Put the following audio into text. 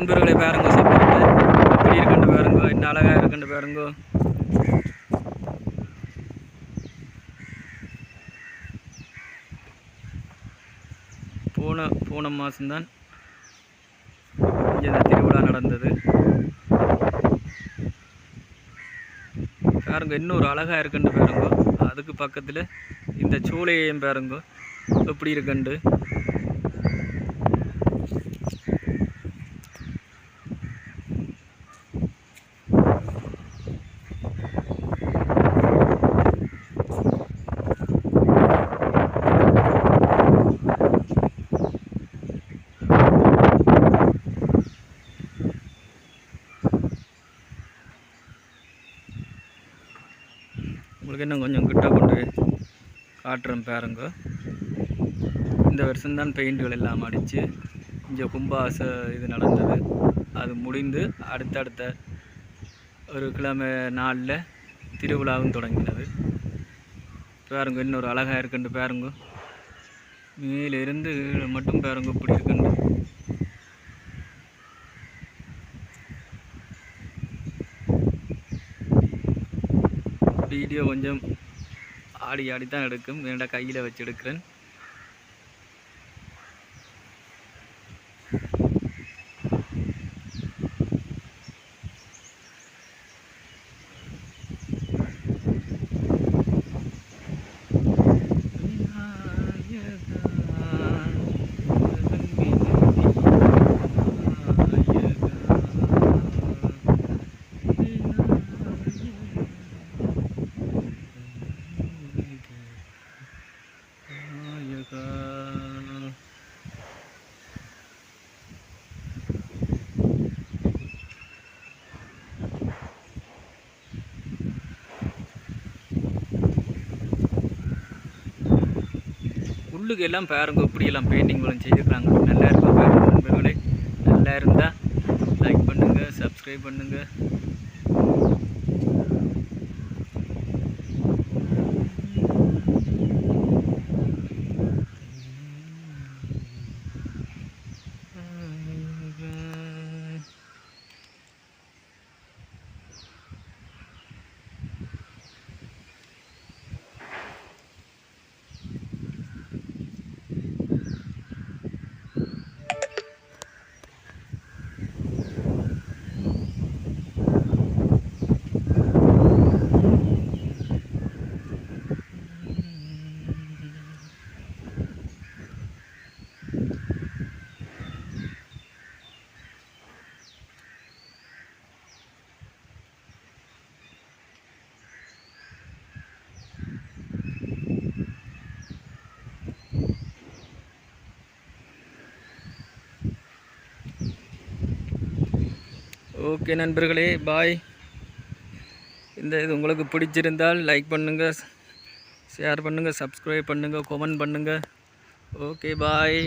நண்பர்களை பாருங்க, சப்போர்ட்டு எப்படி இருக்குன்னு பாருங்க, என்ன அழகாக இருக்குன்னு பாருங்க. போன மாதம்தான் இங்கே இந்த திருவிழா நடந்தது. பாருங்க, இன்னொரு அழகாக இருக்குன்னு பாருங்க. அதுக்கு பக்கத்தில் இந்த சூளையையும் பாருங்க எப்படி இருக்குண்டு. உங்களுக்கு இன்னும் கொஞ்சம் கிட்ட கொண்டு காட்டுறேன் பாருங்க. இந்த வருஷம்தான் பெயிண்ட்டுகள் எல்லாம் அடித்து இங்கே கும்பாச இது நடந்தது. அது முடிந்து அடுத்தடுத்த ஒரு கிழமை நாளில் திருவிழாவும் தொடங்கினது. பாருங்க, இன்னொரு அழகாக இருக்குன்னு பாருங்க. மேலிருந்து மட்டும் பாருங்க இப்படி இருக்குன்னு. வீடியோ கொஞ்சம் ஆடி தான் எடுக்கும், என்னோட கையில் வச்சு எடுக்கிறேன். உள்ளுக்கு எல்லாம் பாருங்க இப்படியெல்லாம் பெயிண்டிங் மூலம் செய்திருக்கிறாங்க. நல்லா இருக்கும் பாருங்க நண்பர்களே. நல்லா இருந்தால் லைக் பண்ணுங்கள், சப்ஸ்கிரைப் பண்ணுங்கள். ஓகே நண்பர்களே, பாய். இந்த இது உங்களுக்கு பிடிச்சிருந்தால் லைக் பண்ணுங்கள், ஷேர் பண்ணுங்கள், சப்ஸ்கிரைப் பண்ணுங்கள், கமெண்ட் பண்ணுங்கள். ஓகே, பாய்.